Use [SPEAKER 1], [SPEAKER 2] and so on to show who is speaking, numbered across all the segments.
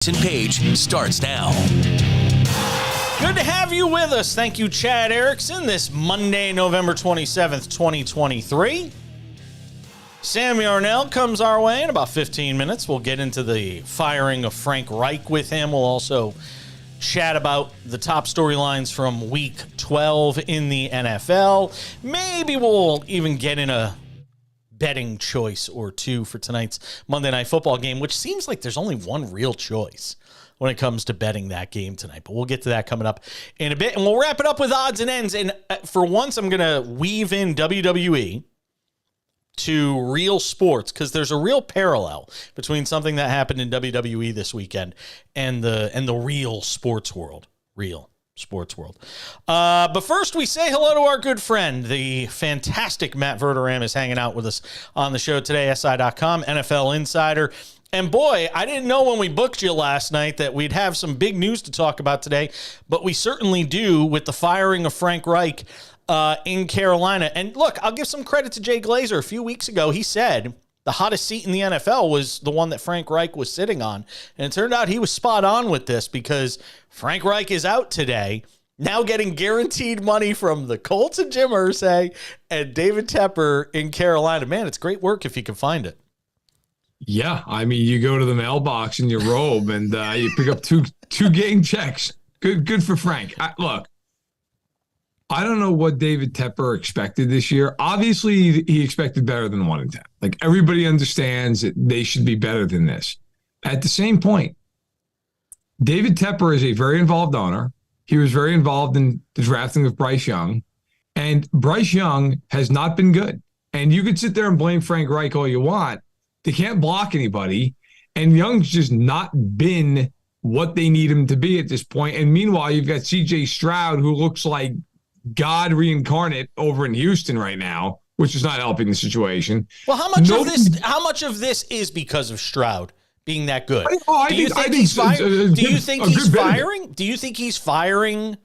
[SPEAKER 1] Page starts now.
[SPEAKER 2] Good to have you with us. Thank you, Chad Erickson, this Monday, November 27th, 2023. Sam Yarnell comes our way in about 15 minutes. We'll get into the firing of Frank Reich with him. We'll also chat about the top storylines from Week 12 in the NFL. Maybe we'll even get in a betting choice or two for tonight's Monday Night Football game, which seems like there's only one real choice when it comes to betting that game tonight. But we'll get to that coming up in a bit, and we'll wrap it up with odds and ends. And for once, I'm going to weave in WWE to real sports, because there's a real parallel between something that happened in WWE this weekend and the real sports world. Real sports world. But first, we say hello to our good friend, the fantastic Matt Verderame is hanging out with us on the show today, SI.com, NFL Insider. And boy, I didn't know when we booked you last night that we'd have some big news to talk about today, but we certainly do with the firing of Frank Reich in Carolina. And look, I'll give some credit to Jay Glazer. A few weeks ago, he said the hottest seat in the NFL was the one that Frank Reich was sitting on. And it turned out he was spot on with this, because Frank Reich is out today, now getting guaranteed money from the Colts and Jim Irsay and David Tepper in Carolina. Man, it's great work if you can find it.
[SPEAKER 3] Yeah, I mean, you go to the mailbox in your robe and you pick up two game checks. Good for Frank. Look, I don't know what David Tepper expected this year. Obviously, he expected better than 1-10. Like, everybody understands that they should be better than this. At the same point, David Tepper is a very involved owner. He was very involved in the drafting of Bryce Young, and Bryce Young has not been good. And you could sit there and blame Frank Reich all you want. They can't block anybody, and Young's just not been what they need him to be at this point. And meanwhile, you've got C.J. Stroud, who looks like God reincarnate over in Houston right now, which is not helping the situation.
[SPEAKER 2] Well, how much of this is because of Stroud being that good? Do you think he's firing? Do you think he's firing?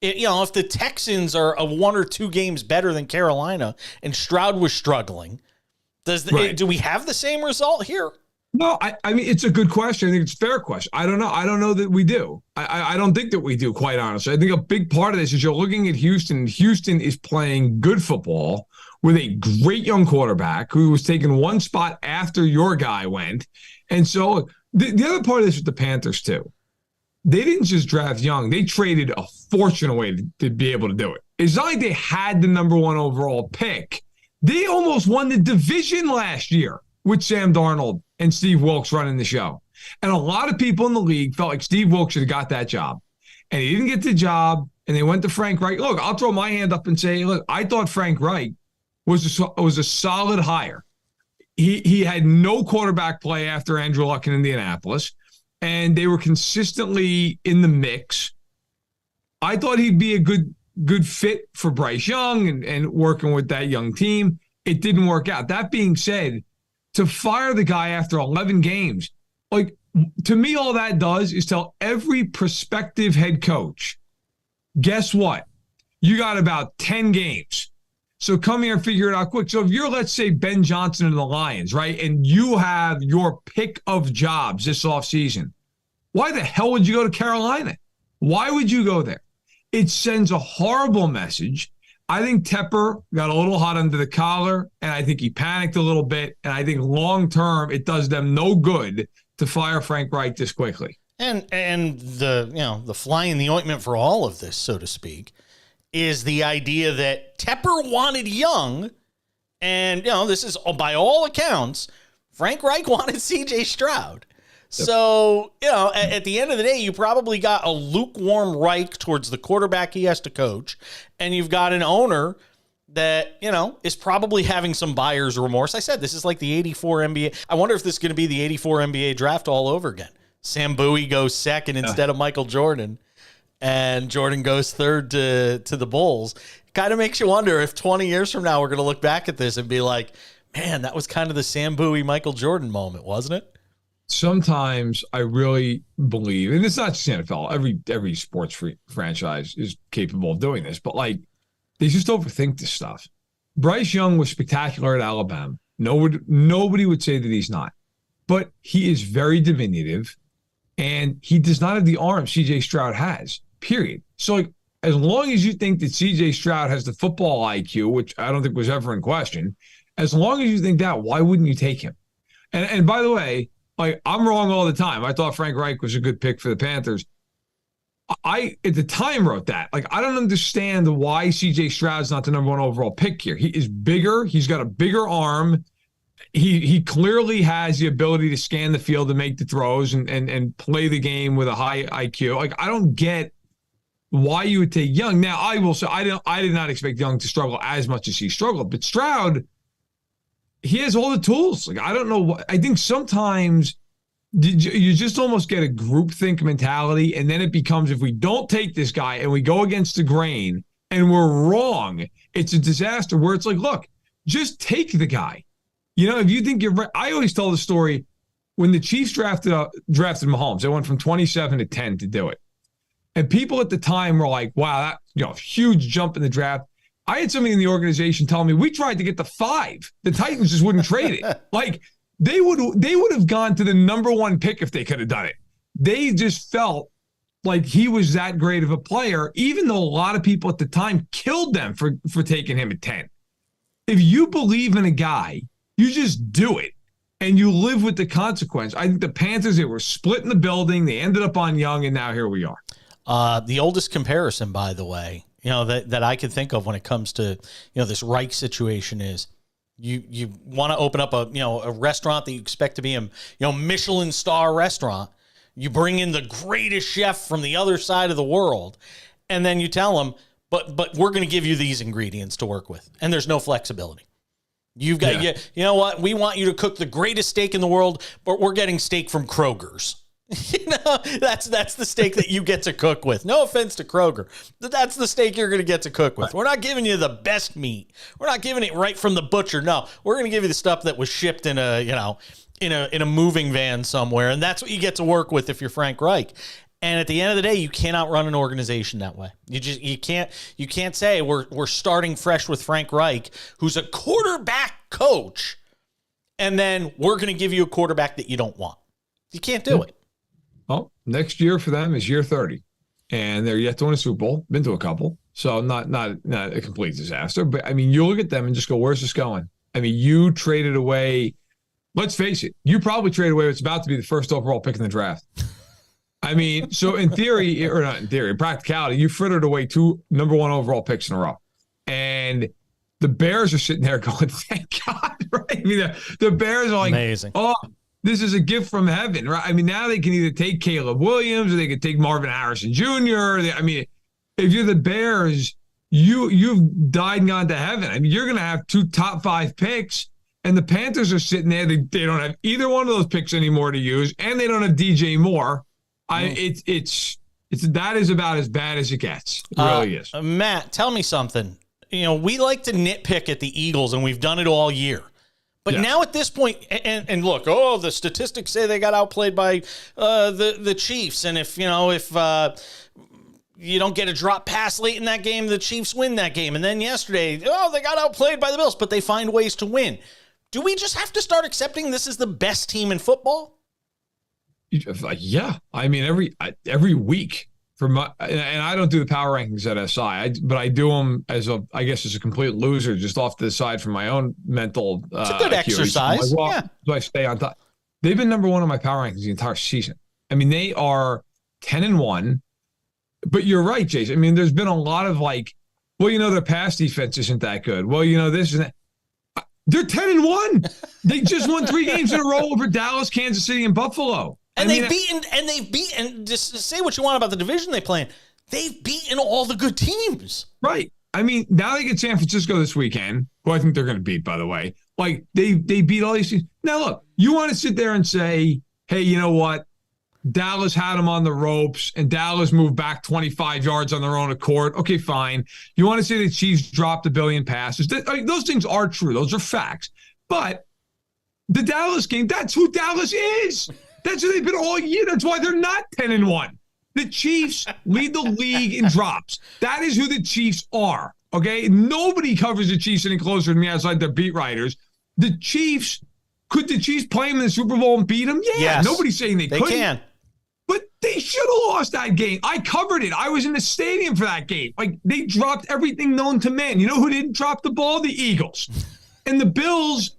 [SPEAKER 2] You know, if the Texans are 1 or 2 games better than Carolina and Stroud was struggling, do we have the same result here?
[SPEAKER 3] No, I mean, it's a good question. I think it's a fair question. I don't know. I don't know that we do. I don't think that we do, quite honestly. I think a big part of this is you're looking at Houston. Houston is playing good football with a great young quarterback who was taken one spot after your guy went. And so the other part of this with the Panthers, too, they didn't just draft Young. They traded a fortune away to be able to do it. It's not like they had the number 1 overall pick. They almost won the division last year with Sam Darnold and Steve Wilkes running the show. And a lot of people in the league felt like Steve Wilkes should have got that job. And he didn't get the job, and they went to Frank Reich. Look, I'll throw my hand up and say, look, I thought Frank Reich was a solid hire. He had no quarterback play after Andrew Luck in Indianapolis, and they were consistently in the mix. I thought he'd be a good fit for Bryce Young and working with that young team. It didn't work out. That being said, to fire the guy after 11 games, like, to me, all that does is tell every prospective head coach, guess what? You got about 10 games. So come here and figure it out quick. So if you're, let's say, Ben Johnson and the Lions, right, and you have your pick of jobs this offseason, why the hell would you go to Carolina? Why would you go there? It sends a horrible message. I think Tepper got a little hot under the collar, and I think he panicked a little bit. And I think long-term, it does them no good to fire Frank Reich this quickly.
[SPEAKER 2] And the fly in the ointment for all of this, so to speak, is the idea that Tepper wanted Young, and this is, by all accounts, Frank Reich wanted C.J. Stroud. So, at the end of the day, you probably got a lukewarm Reich towards the quarterback he has to coach, and you've got an owner that, is probably having some buyer's remorse. I said, this is like the 84 NBA. I wonder if this is going to be the 84 NBA draft all over again. Sam Bowie goes second instead of Michael Jordan, and Jordan goes third to the Bulls. Kind of makes you wonder if 20 years from now we're going to look back at this and be like, man, that was kind of the Sam Bowie, Michael Jordan moment, wasn't it?
[SPEAKER 3] Sometimes I really believe, and it's not just NFL, every sports franchise is capable of doing this, but like, they just overthink this stuff. Bryce Young was spectacular at Alabama. Nobody would say that he's not, but he is very diminutive. And he does not have the arm CJ Stroud has, period. So, like, as long as you think that CJ Stroud has the football IQ, which I don't think was ever in question, as long as you think that, why wouldn't you take him? And by the way, like, I'm wrong all the time. I thought Frank Reich was a good pick for the Panthers. I, at the time, wrote that. Like, I don't understand why CJ Stroud's not the number 1 overall pick here. He is bigger. He's got a bigger arm. He clearly has the ability to scan the field and make the throws and play the game with a high IQ. Like, I don't get why you would take Young. Now, I will say I did not expect Young to struggle as much as he struggled, but Stroud, he has all the tools. Like, I don't know what, I think sometimes you just almost get a groupthink mentality, and then it becomes, if we don't take this guy and we go against the grain and we're wrong, it's a disaster, where it's like, look, just take the guy. You know, if you think you're right, I always tell the story when the Chiefs drafted Mahomes, they went from 27 to 10 to do it. And people at the time were like, wow, that, huge jump in the draft. I had somebody in the organization telling me, we tried to get the 5. The Titans just wouldn't trade it. Like, they would have gone to the number 1 pick if they could have done it. They just felt like he was that great of a player, even though a lot of people at the time killed them for taking him at 10. If you believe in a guy, you just do it, and you live with the consequence. I think the Panthers, they were split in the building. They ended up on Young, and now here we are.
[SPEAKER 2] The oldest comparison, by the way, that I can think of when it comes to, this Reich situation is, you want to open up a restaurant that you expect to be a Michelin star restaurant. You bring in the greatest chef from the other side of the world, and then you tell them, but we're going to give you these ingredients to work with, and there's no flexibility. You've got, you know what? We want you to cook the greatest steak in the world, but we're getting steak from Kroger's. That's the steak that you get to cook with. No offense to Kroger. That's the steak you're going to get to cook with. We're not giving you the best meat. We're not giving it right from the butcher. No, we're going to give you the stuff that was shipped in a moving van somewhere, and that's what you get to work with if you're Frank Reich. And at the end of the day, you cannot run an organization that way. You can't say we're starting fresh with Frank Reich, who's a quarterback coach, and then we're going to give you a quarterback that you don't want. You can't do it.
[SPEAKER 3] Well, next year for them is year 30, and they're yet to win a Super Bowl. Been to a couple, so not a complete disaster. But I mean, you look at them and just go, "Where's this going?" I mean, you traded away. Let's face it, you probably traded away what's about to be the first overall pick in the draft. I mean, so in theory, or not in theory, in practicality, you frittered away 2 number 1 overall picks in a row. And the Bears are sitting there going, thank God, right? I mean, the Bears are like, amazing. Oh, this is a gift from heaven, right? I mean, now they can either take Caleb Williams or they could take Marvin Harrison Jr. I mean, if you're the Bears, you've died and gone to heaven. I mean, you're going to have 2 top 5 picks, and the Panthers are sitting there. They don't have either one of those picks anymore to use, and they don't have DJ Moore. It's that is about as bad as it gets. It really is.
[SPEAKER 2] Matt, tell me something. We like to nitpick at the Eagles, and we've done it all year. But now at this point, and look, the statistics say they got outplayed by the Chiefs, and if you don't get a drop pass late in that game, the Chiefs win that game. And then yesterday, they got outplayed by the Bills, but they find ways to win. Do we just have to start accepting this is the best team in football?
[SPEAKER 3] Yeah, I mean every week and I don't do the power rankings at SI, but I do them as a complete loser, just off to the side from my own mental.
[SPEAKER 2] It's a good exercise.
[SPEAKER 3] Do I stay on top? They've been number 1 on my power rankings the entire season. I mean, they are 10-1. But you're right, Jason. I mean, there's been a lot of their pass defense isn't that good. Well, this and that. They're 10-1. They just won 3 games in a row over Dallas, Kansas City, and Buffalo.
[SPEAKER 2] And they've beaten, just say what you want about the division they play in, they've beaten all the good teams.
[SPEAKER 3] Right. I mean, now they get San Francisco this weekend, who I think they're going to beat, by the way. Like, they beat all these teams. Now, look, you want to sit there and say, hey, you know what? Dallas had them on the ropes, and Dallas moved back 25 yards on their own accord. Okay, fine. You want to say the Chiefs dropped 1 billion passes. Those things are true. Those are facts. But the Dallas game, that's who Dallas is. That's who they've been all year. That's why they're not 10-1. The Chiefs lead the league in drops. That is who the Chiefs are, okay? Nobody covers the Chiefs any closer than me outside their beat writers. The Chiefs, could the Chiefs play them in the Super Bowl and beat them? Yeah.
[SPEAKER 2] Yes.
[SPEAKER 3] Nobody's saying they couldn't.
[SPEAKER 2] Can.
[SPEAKER 3] But They should have lost that game. I covered it. I was in the stadium for that game. Like, they dropped everything known to man. You know who didn't drop the ball? The Eagles. And the Bills,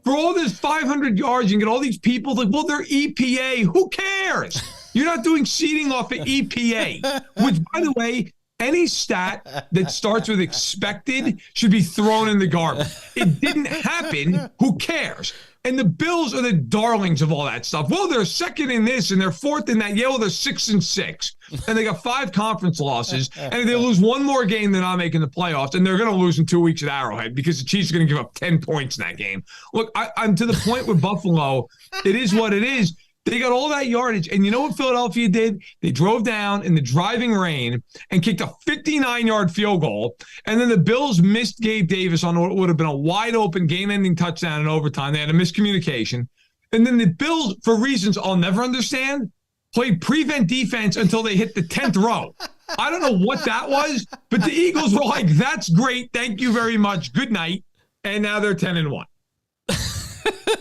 [SPEAKER 3] for all this 500 yards, you can get all these people like, well, they're EPA. Who cares? You're not doing seeding off of EPA, which, by the way, any stat that starts with expected should be thrown in the garbage. It didn't happen. Who cares? And the Bills are the darlings of all that stuff. Well, they're second in this and they're fourth in that. Yeah, well, they're 6-6. And they got 5 conference losses. And if they lose one more game, they're not making the playoffs. And they're going to lose in 2 weeks at Arrowhead because the Chiefs are going to give up 10 points in that game. Look, I'm to the point with Buffalo. It is what it is. They got all that yardage. And you know what Philadelphia did? They drove down in the driving rain and kicked a 59-yard field goal. And then the Bills missed Gabe Davis on what would have been a wide-open game-ending touchdown in overtime. They had a miscommunication. And then the Bills, for reasons I'll never understand, played prevent defense until they hit the 10th row. I don't know what that was, but the Eagles were like, that's great. Thank you very much. Good night. And now they're 10-1.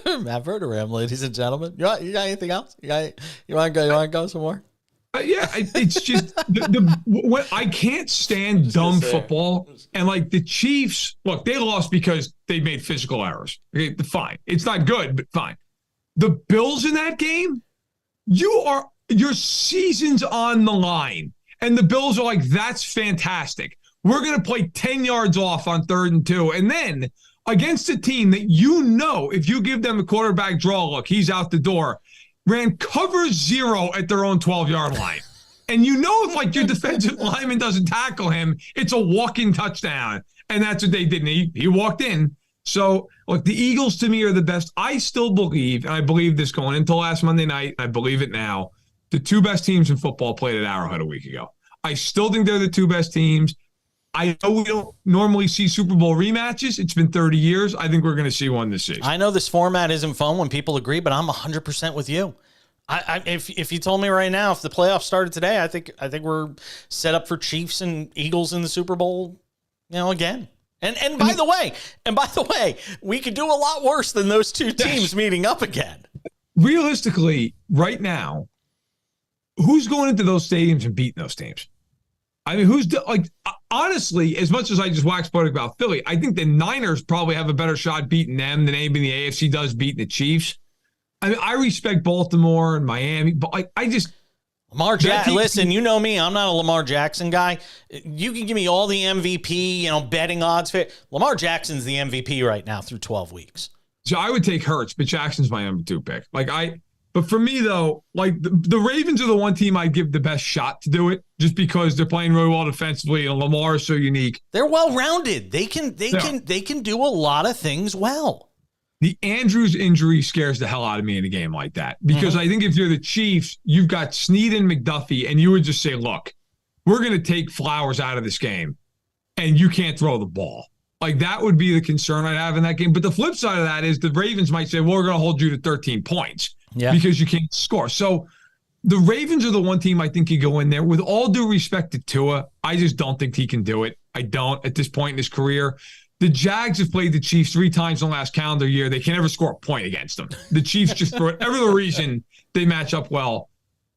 [SPEAKER 2] Matt Verderame, ladies and gentlemen. You got anything else? You want to go some more?
[SPEAKER 3] Yeah, it's just I can't stand dumb football. And like the Chiefs, look, they lost because they made physical errors. Okay, fine. It's not good, but fine. The Bills in that game, your season's on the line. And the Bills are like, that's fantastic. We're going to play 10 yards off on 3rd and 2. And then against a team that if you give them a quarterback draw look, he's out the door, ran cover 0 at their own 12-yard line. And if like your defensive lineman doesn't tackle him, it's a walk-in touchdown. And that's what they did. And he walked in. So, look, the Eagles to me are the best. I still believe, and I believe this going into last Monday night, and I believe it now, the 2 best teams in football played at Arrowhead a week ago. I still think they're the 2 best teams. I know we don't normally see Super Bowl rematches. It's been 30 years. I think we're going to see one this season.
[SPEAKER 2] I know this format isn't fun when people agree, but I'm 100% with you. If you told me right now, if the playoffs started today, I think we're set up for Chiefs and Eagles in the Super Bowl, again. And by the way, we could do a lot worse than those 2 teams meeting up again.
[SPEAKER 3] Realistically, right now, who's going into those stadiums and beating those teams? I mean, honestly, as much as I just wax poetic about Philly, I think the Niners probably have a better shot beating them than anybody in the AFC does beating the Chiefs. I mean, I respect Baltimore and Miami, but I just...
[SPEAKER 2] Lamar Jackson, listen, you know me, I'm not a Lamar Jackson guy. You can give me all the MVP, betting odds. Lamar Jackson's the MVP right now through 12 weeks.
[SPEAKER 3] So I would take Hurts, but Jackson's my number 2 pick. But for me, though, like the Ravens are the one team I'd give the best shot to do it just because they're playing really well defensively and Lamar is so unique.
[SPEAKER 2] They're well-rounded. They can do a lot of things well.
[SPEAKER 3] The Andrews injury scares the hell out of me in a game like that because I think if you're the Chiefs, you've got Snead and McDuffie, and you would just say, look, we're going to take Flowers out of this game, and you can't throw the ball. Like, that would be the concern I'd have in that game. But the flip side of that is the Ravens might say, well, we're going to hold you to 13 points because you can't score. So the Ravens are the one team I think you go in there. With all due respect to Tua, I just don't think he can do it. I don't at this point in his career. The Jags have played the Chiefs 3 times in the last calendar year. They can never score a point against them. The Chiefs, just for whatever the reason, they match up well.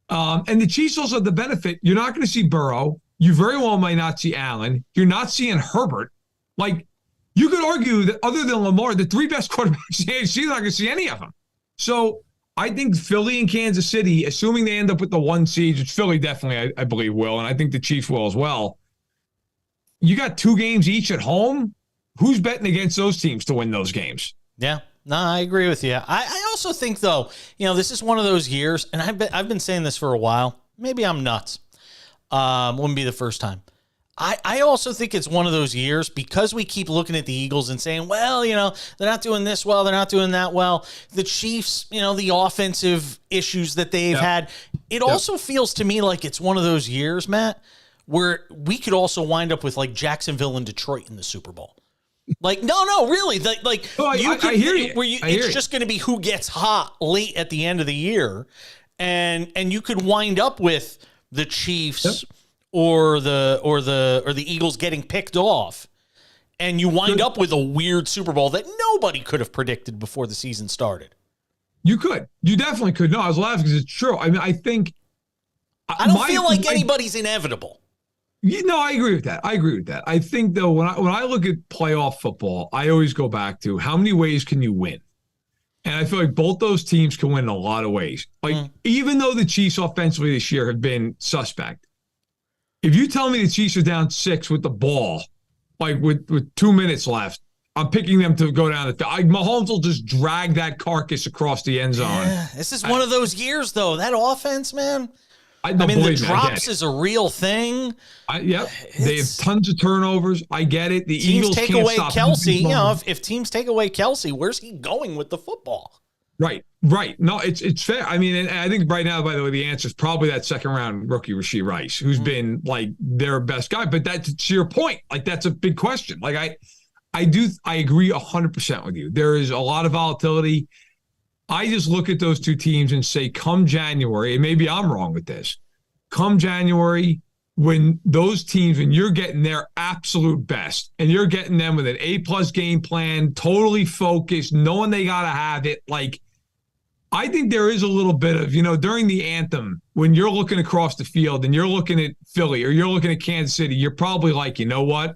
[SPEAKER 3] And the Chiefs also have the benefit. You're not going to see Burrow. You very well might not see Allen. You're not seeing Herbert. Like, you could argue that other than Lamar, the 3 best quarterbacks in the AFC, you're not going to see any of them. So I think Philly and Kansas City, assuming they end up with the 1 seed, which Philly definitely, I believe, will, and I think the Chiefs will as well. You got 2 games each at home. Who's betting against those teams to win those games?
[SPEAKER 2] Yeah, no, I agree with you. I also think, though, this is one of those years, and I've been saying this for a while. Maybe I'm nuts. Wouldn't be the first time. I also think it's one of those years because we keep looking at the Eagles and saying, well, they're not doing this well, they're not doing that well. The Chiefs, the offensive issues that they've had. It also feels to me like it's one of those years, Matt, where we could also wind up with like Jacksonville and Detroit in the Super Bowl. Like, no, really. I hear you. It's just going to be who gets hot late at the end of the year. And you could wind up with the Chiefs or the Eagles getting picked off. And you wind up with a weird Super Bowl that nobody could have predicted before the season started.
[SPEAKER 3] You could. You definitely could. No, I was laughing because it's true. I mean, I think
[SPEAKER 2] I don't feel like anybody's inevitable.
[SPEAKER 3] I agree with that. I think, though, when I look at playoff football, I always go back to how many ways can you win? And I feel like both those teams can win in a lot of ways. Like, even though the Chiefs offensively this year have been suspect, if you tell me the Chiefs are down 6 with the ball, like with 2 minutes left, I'm picking them to go down the field. Mahomes will just drag that carcass across the end zone.
[SPEAKER 2] Yeah, this is one of those years, though. That offense, man. I mean, the drops is a real thing.
[SPEAKER 3] Yep. They have tons of turnovers. I get it. The Eagles
[SPEAKER 2] take
[SPEAKER 3] can't
[SPEAKER 2] away
[SPEAKER 3] stop
[SPEAKER 2] Kelsey. You know, if teams take away Kelsey, where's he going with the football?
[SPEAKER 3] Right. No, it's fair. I mean, and I think right now, by the way, the answer is probably that second-round rookie Rashee Rice, who's been like their best guy. But that's to your point. Like, that's a big question. Like, I agree 100% with you. There is a lot of volatility. I just look at those two teams and say, come January, and maybe I'm wrong with this, come January, when those teams, when you're getting their absolute best and you're getting them with an A+ game plan, totally focused, knowing they got to have it, like, I think there is a little bit of, during the anthem, when you're looking across the field and you're looking at Philly or you're looking at Kansas City, you're probably like, you know what?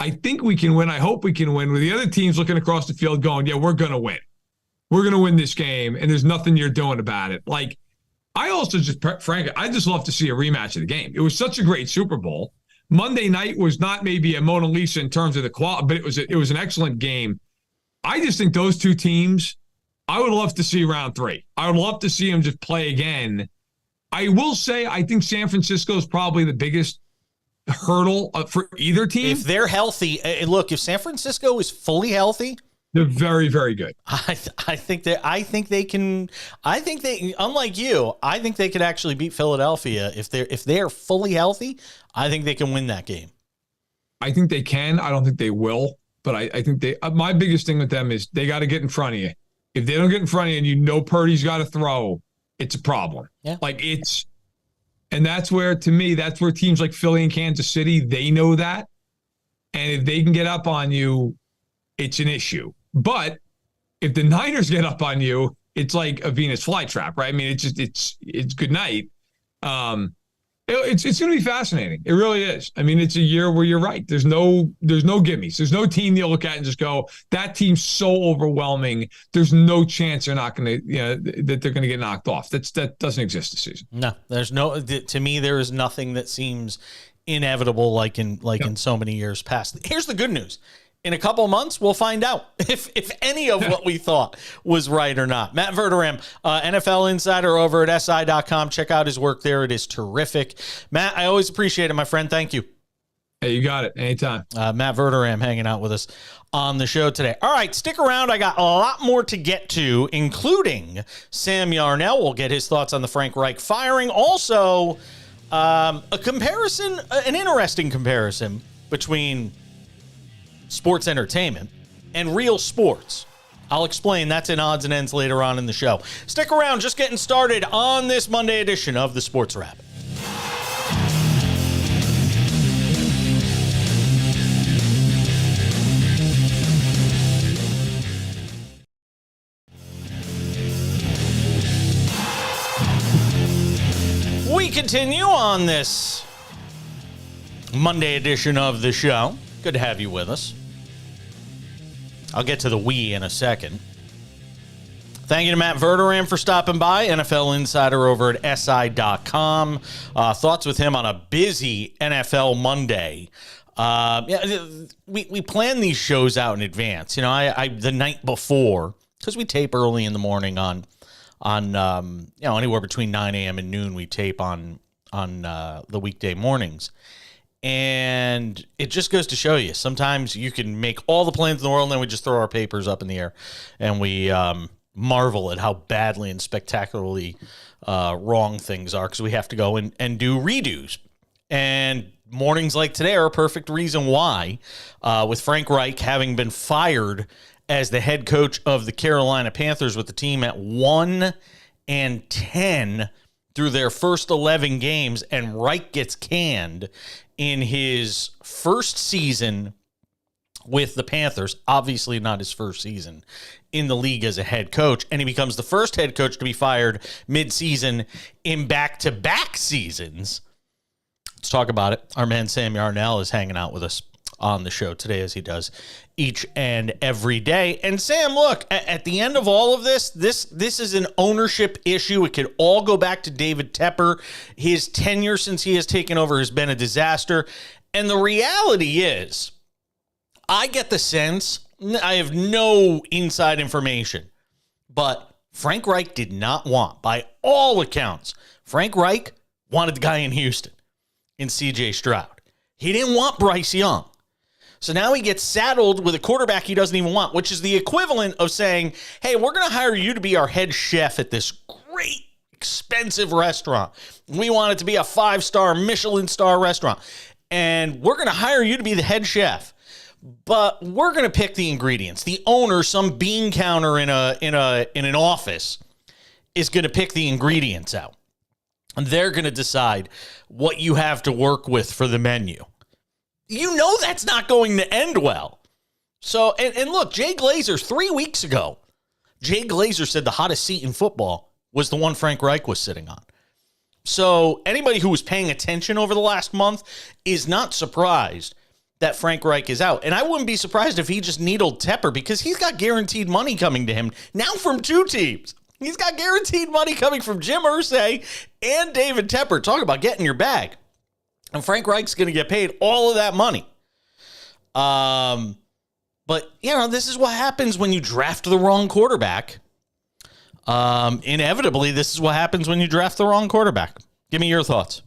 [SPEAKER 3] I think we can win. I hope we can win. With the other teams looking across the field going, yeah, we're going to win. We're going to win this game, and there's nothing you're doing about it. Like, I also frankly, I just love to see a rematch of the game. It was such a great Super Bowl. Monday night was not maybe a Mona Lisa in terms of the quality, but it was an excellent game. I just think those two teams, I would love to see round 3. I would love to see them just play again. I will say I think San Francisco is probably the biggest hurdle for either team.
[SPEAKER 2] If they're healthy, look, if San Francisco is fully healthy,
[SPEAKER 3] they're very, very good.
[SPEAKER 2] I think they can. I think they, unlike you, I think they could actually beat Philadelphia if they're fully healthy. I think they can win that game.
[SPEAKER 3] I think they can. I don't think they will, but I think they. My biggest thing with them is they got to get in front of you. If they don't get in front of you, and Purdy's got to throw, it's a problem.
[SPEAKER 2] Yeah,
[SPEAKER 3] and that's where, to me, that's where teams like Philly and Kansas City, they know that, and if they can get up on you, it's an issue. But if the Niners get up on you, it's like a Venus flytrap, right? I mean, it's good night. It's going to be fascinating. It really is. I mean, it's a year where you're right. There's no gimmies. There's no team you'll look at and just go, that team's so overwhelming. There's no chance they're not going to, that they're going to get knocked off. That doesn't exist this season.
[SPEAKER 2] No, there's no. To me, there is nothing that seems inevitable like in so many years past. Here's the good news. In a couple of months, we'll find out if any of what we thought was right or not. Matt Verderame, NFL insider over at SI.com. Check out his work there. It is terrific. Matt, I always appreciate it, my friend. Thank you.
[SPEAKER 3] Hey, you got it. Anytime.
[SPEAKER 2] Matt Verderame hanging out with us on the show today. All right, stick around. I got a lot more to get to, including Sam Yarnell. We'll get his thoughts on the Frank Reich firing. Also, an interesting comparison between sports entertainment and real sports. I'll explain. That's in odds and ends later on in the show. Stick around. Just getting started on this Monday edition of the Sports Wrap. We continue on this Monday edition of the show. Good to have you with us. I'll get to the we in a second. Thank you to Matt Verderame for stopping by, NFL insider over at SI.com. Thoughts with him on a busy NFL Monday. We plan these shows out in advance. I the night before, because we tape early in the morning on anywhere between 9 a.m. and noon. We tape on the weekday mornings. And it just goes to show you, sometimes you can make all the plans in the world and then we just throw our papers up in the air and we marvel at how badly and spectacularly wrong things are because we have to go and do redos. And mornings like today are a perfect reason why, with Frank Reich having been fired as the head coach of the Carolina Panthers with the team at 1-10 through their first 11 games, and Reich gets canned in his first season with the Panthers. Obviously not his first season in the league as a head coach, and he becomes the first head coach to be fired mid-season in back-to-back seasons. Let's talk about it. Our man Sam Yarnell is hanging out with us on the show today, as he does each and every day. And Sam, look, at the end of all of this is an ownership issue. It could all go back to David Tepper. His tenure since he has taken over has been a disaster. And the reality is, I get the sense, I have no inside information, but Frank Reich did not want, by all accounts, Frank Reich wanted the guy in Houston, in C.J. Stroud. He didn't want Bryce Young. So now he gets saddled with a quarterback he doesn't even want, which is the equivalent of saying, hey, we're going to hire you to be our head chef at this great, expensive restaurant. We want it to be a 5-star Michelin star restaurant. And we're going to hire you to be the head chef. But we're going to pick the ingredients. The owner, some bean counter in an office, is going to pick the ingredients out. And they're going to decide what you have to work with for the menu. You know that's not going to end well. So, and look, Jay Glazer, 3 weeks ago, Jay Glazer said the hottest seat in football was the one Frank Reich was sitting on. So anybody who was paying attention over the last month is not surprised that Frank Reich is out. And I wouldn't be surprised if he just needled Tepper, because he's got guaranteed money coming to him now from two teams. He's got guaranteed money coming from Jim Irsay and David Tepper. Talk about getting your bag. And Frank Reich's going to get paid all of that money. But, this is what happens when you draft the wrong quarterback. Inevitably, this is what happens when you draft the wrong quarterback. Give me your thoughts.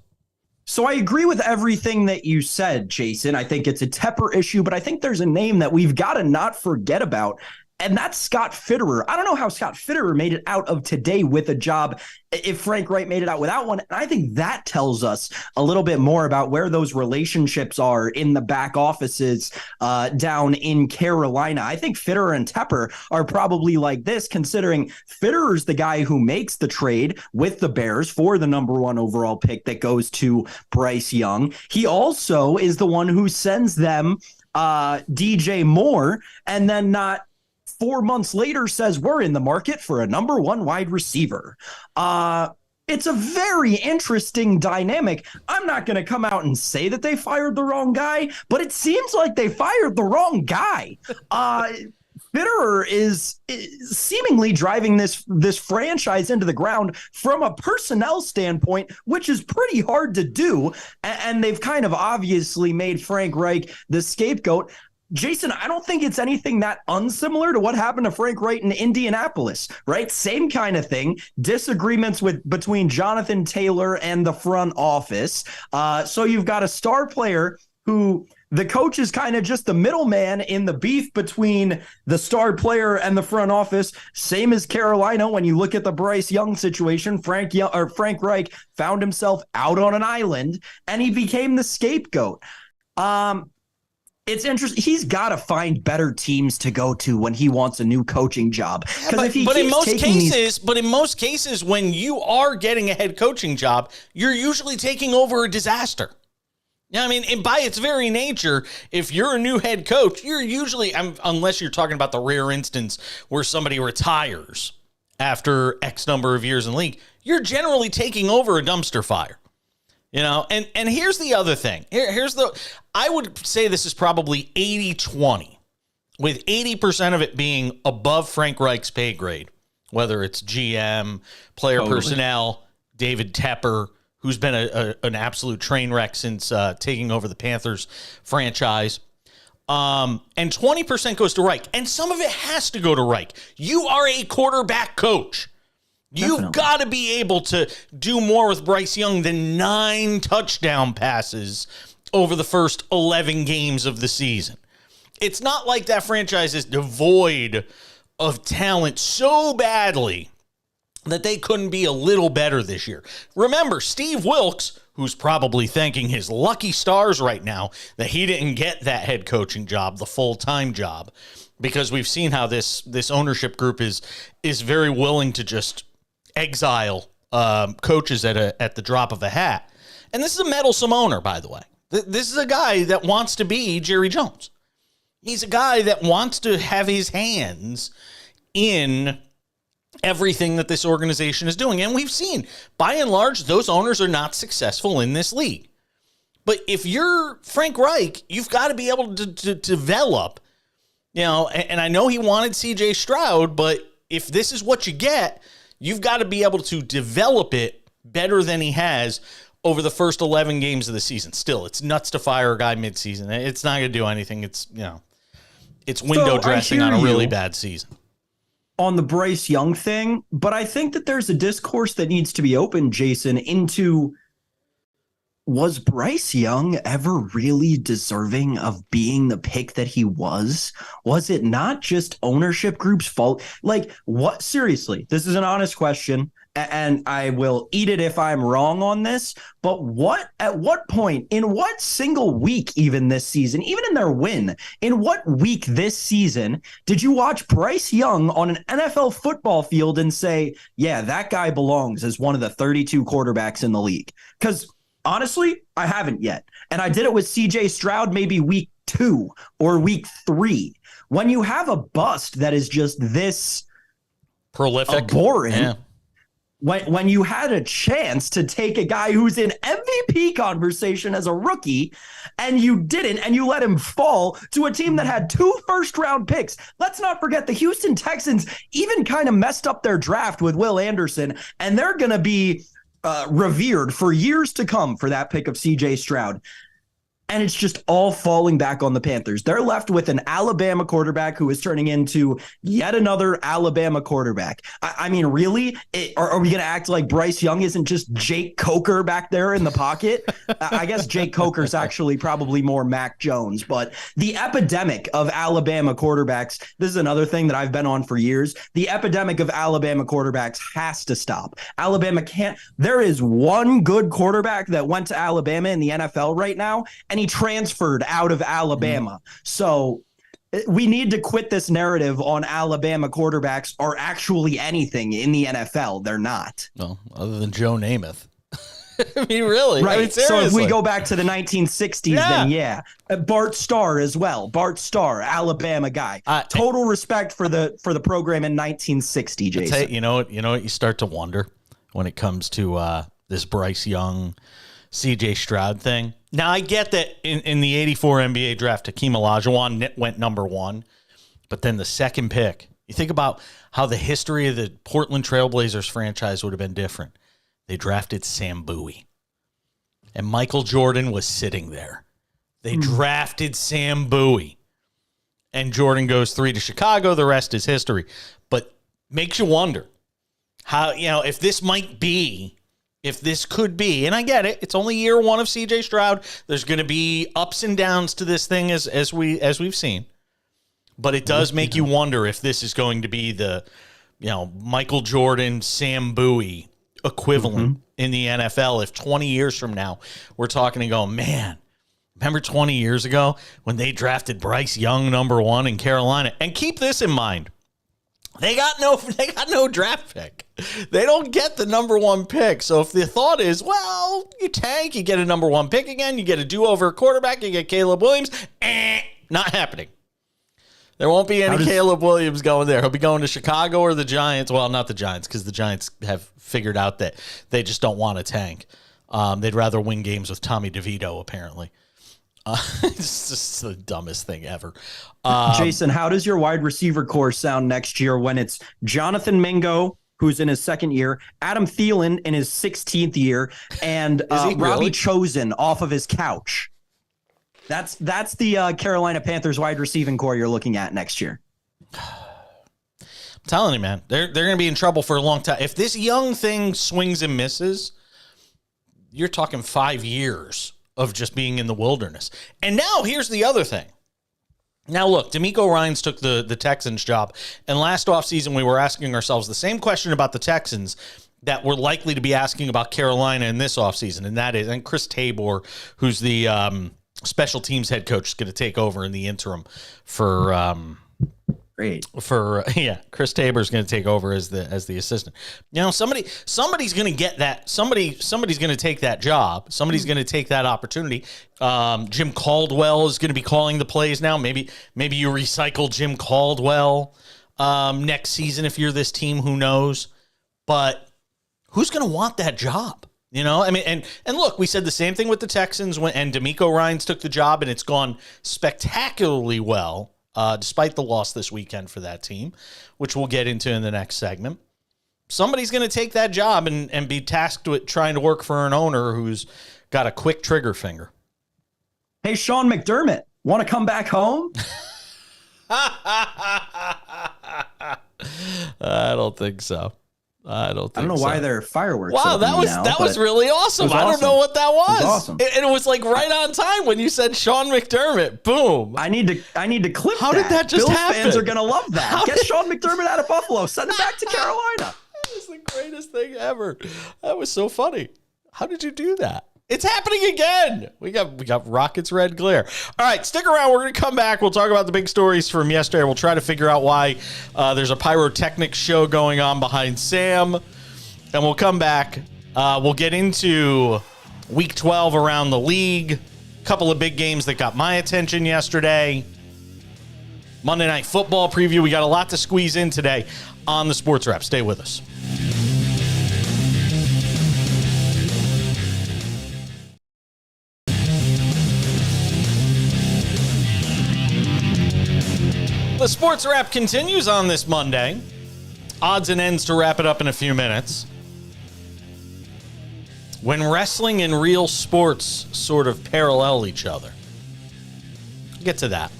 [SPEAKER 4] So I agree with everything that you said, Jason. I think it's a Tepper issue, but I think there's a name that we've got to not forget about. And that's Scott Fitterer. I don't know how Scott Fitterer made it out of today with a job if Frank Reich made it out without one. And I think that tells us a little bit more about where those relationships are in the back offices down in Carolina. I think Fitterer and Tepper are probably like this, considering Fitterer's the guy who makes the trade with the Bears for the number 1 overall pick that goes to Bryce Young. He also is the one who sends them DJ Moore, and then not 4 months later says we're in the market for a number 1 wide receiver. It's a very interesting dynamic. I'm not going to come out and say that they fired the wrong guy, but it seems like they fired the wrong guy. Fitterer is seemingly driving this franchise into the ground from a personnel standpoint, which is pretty hard to do. And they've kind of obviously made Frank Reich the scapegoat. Jason, I don't think it's anything that unsimilar to what happened to Frank Reich in Indianapolis, right? Same kind of thing. Disagreements between Jonathan Taylor and the front office. So you've got a star player who the coach is kind of just the middleman in the beef between the star player and the front office. Same as Carolina. When you look at the Bryce Young situation, Frank Reich found himself out on an island and he became the scapegoat. It's interesting. He's got to find better teams to go to when he wants a new coaching job.
[SPEAKER 2] But in most cases, when you are getting a head coaching job, you're usually taking over a disaster. And by its very nature, if you're a new head coach, you're usually, unless you're talking about the rare instance where somebody retires after X number of years in the league, you're generally taking over a dumpster fire. And here's the other thing. I would say this is probably 80-20, with 80% of it being above Frank Reich's pay grade, whether it's GM, player personnel, David Tepper, who's been an absolute train wreck since taking over the Panthers franchise. And 20% goes to Reich. And some of it has to go to Reich. You are a quarterback coach. You've got to be able to do more with Bryce Young than 9 touchdown passes over the first 11 games of the season. It's not like that franchise is devoid of talent so badly that they couldn't be a little better this year. Remember, Steve Wilkes, who's probably thanking his lucky stars right now that he didn't get that head coaching job, the full-time job, because we've seen how this ownership group is very willing to just exile coaches at the drop of a hat. And this is a meddlesome owner, by the way. This is a guy that wants to be Jerry Jones. He's a guy that wants to have his hands in everything that this organization is doing. And we've seen, by and large, those owners are not successful in this league. But if you're Frank Reich, you've got to be able to develop, and I know he wanted CJ Stroud, but if this is what you get, you've got to be able to develop it better than he has over the first 11 games of the season. Still, it's nuts to fire a guy midseason. It's not going to do anything. It's window dressing on a really bad season.
[SPEAKER 4] On the Bryce Young thing, but I think that there's a discourse that needs to be opened, Jason, into, was Bryce Young ever really deserving of being the pick that he was? Was it not just ownership group's fault? Like, what? Seriously, this is an honest question, and I will eat it if I'm wrong on this, but at what point, in what single week even this season, even in their win, in what week this season did you watch Bryce Young on an NFL football field and say, yeah, that guy belongs as one of the 32 quarterbacks in the league? Because honestly, I haven't yet. And I did it with CJ Stroud maybe week 2 or week 3. When you have a bust that is just this
[SPEAKER 2] prolific,
[SPEAKER 4] abhorrent,
[SPEAKER 2] yeah.
[SPEAKER 4] When you had a chance to take a guy who's in MVP conversation as a rookie and you didn't, and you let him fall to a team that had 2 first-round picks. Let's not forget the Houston Texans even kind of messed up their draft with Will Anderson, and they're going to be revered for years to come for that pick of CJ Stroud. And it's just all falling back on the Panthers. They're left with an Alabama quarterback who is turning into yet another Alabama quarterback. I mean, really? Are we going to act like Bryce Young isn't just Jake Coker back there in the pocket? I guess Jake Coker's actually probably more Mac Jones. But the epidemic of Alabama quarterbacks, this is another thing that I've been on for years. The epidemic of Alabama quarterbacks has to stop. Alabama can't. There is one good quarterback that went to Alabama in the NFL right now, and he transferred out of Alabama. So we need to quit this narrative on Alabama quarterbacks are actually anything in the NFL. They're not.
[SPEAKER 2] Well, other than Joe Namath. I mean, really?
[SPEAKER 4] Right.
[SPEAKER 2] I mean,
[SPEAKER 4] so if we go back to the 1960s, then yeah. Bart Starr as well. Bart Starr, Alabama guy. Total respect for the program in 1960, Jason.
[SPEAKER 2] You know what you start to wonder when it comes to this Bryce Young, CJ Stroud thing. Now, I get that in the 84 NBA draft, Hakeem Olajuwon went number 1, but then the second pick, you think about how the history of the Portland Trailblazers franchise would have been different. They drafted Sam Bowie, and Michael Jordan was sitting there. They drafted Sam Bowie, and Jordan goes 3 to Chicago. The rest is history. But makes you wonder how, if this could be, and I get it, it's only year 1 of CJ Stroud. There's going to be ups and downs to this thing as we've seen. But it does make you wonder if this is going to be the, Michael Jordan, Sam Bowie equivalent in the NFL. If 20 years from now we're talking and going, man, remember 20 years ago when they drafted Bryce Young number 1 in Carolina? And keep this in mind. They got no draft pick. They don't get the number 1 pick. So if the thought is, well, you tank, you get a number 1 pick again, you get a do-over quarterback, you get Caleb Williams, not happening. There won't be any Caleb Williams going there. He'll be going to Chicago or the Giants. Well, not the Giants, because the Giants have figured out that they just don't want to tank. They'd rather win games with Tommy DeVito, apparently. It's just the dumbest thing ever.
[SPEAKER 4] Jason, how does your wide receiver core sound next year when it's Jonathan Mingo, who's in his 2nd year, Adam Thielen in his 16th year, and Robbie Chosen off of his couch? That's the Carolina Panthers wide receiving core you're looking at next year.
[SPEAKER 2] I'm telling you, man, they're going to be in trouble for a long time. If this young thing swings and misses, you're talking 5 years of just being in the wilderness. And now here's the other thing. Now, look, D'Amico Ryans took the Texans job, and last offseason we were asking ourselves the same question about the Texans that we're likely to be asking about Carolina in this offseason, and that is, and Chris Tabor, who's the special teams head coach, is going to take over in the interim for
[SPEAKER 4] Great.
[SPEAKER 2] Chris Tabor's going to take over as the assistant. Somebody's going to get that. Somebody's going to take that job. Somebody's going to take that opportunity. Jim Caldwell is going to be calling the plays now. Maybe you recycle Jim Caldwell next season if you're this team. Who knows? But who's going to want that job? And look, we said the same thing with the Texans and D'Amico Ryans took the job, and it's gone spectacularly well. Despite the loss this weekend for that team, which we'll get into in the next segment. Somebody's going to take that job and be tasked with trying to work for an owner who's got a quick trigger finger.
[SPEAKER 4] Hey, Sean McDermott, want to come back home?
[SPEAKER 2] I don't think so. I don't know
[SPEAKER 4] why there are fireworks.
[SPEAKER 2] Wow, that was really awesome. I don't know what that was.
[SPEAKER 4] It was awesome.
[SPEAKER 2] And it was like right on time when you said Sean McDermott. Boom.
[SPEAKER 4] I need to clip
[SPEAKER 2] How did that just
[SPEAKER 4] Bills
[SPEAKER 2] happen?
[SPEAKER 4] Fans are gonna love that. Get Sean McDermott out of Buffalo. Send him back to Carolina.
[SPEAKER 2] That was the greatest thing ever. That was so funny. How did you do that? It's happening again. We got Rockets red glare. All right, stick around. We're going to come back. We'll talk about the big stories from yesterday. We'll try to figure out why there's a pyrotechnics show going on behind Sam. And we'll come back. We'll get into Week 12 around the league. A couple of big games that got my attention yesterday. Monday Night Football preview. We got a lot to squeeze in today on the Sports Wrap. Stay with us. The Sports Wrap continues on this Monday. Odds and ends to wrap it up in a few minutes. When wrestling and real sports sort of parallel each other. We'll get to that.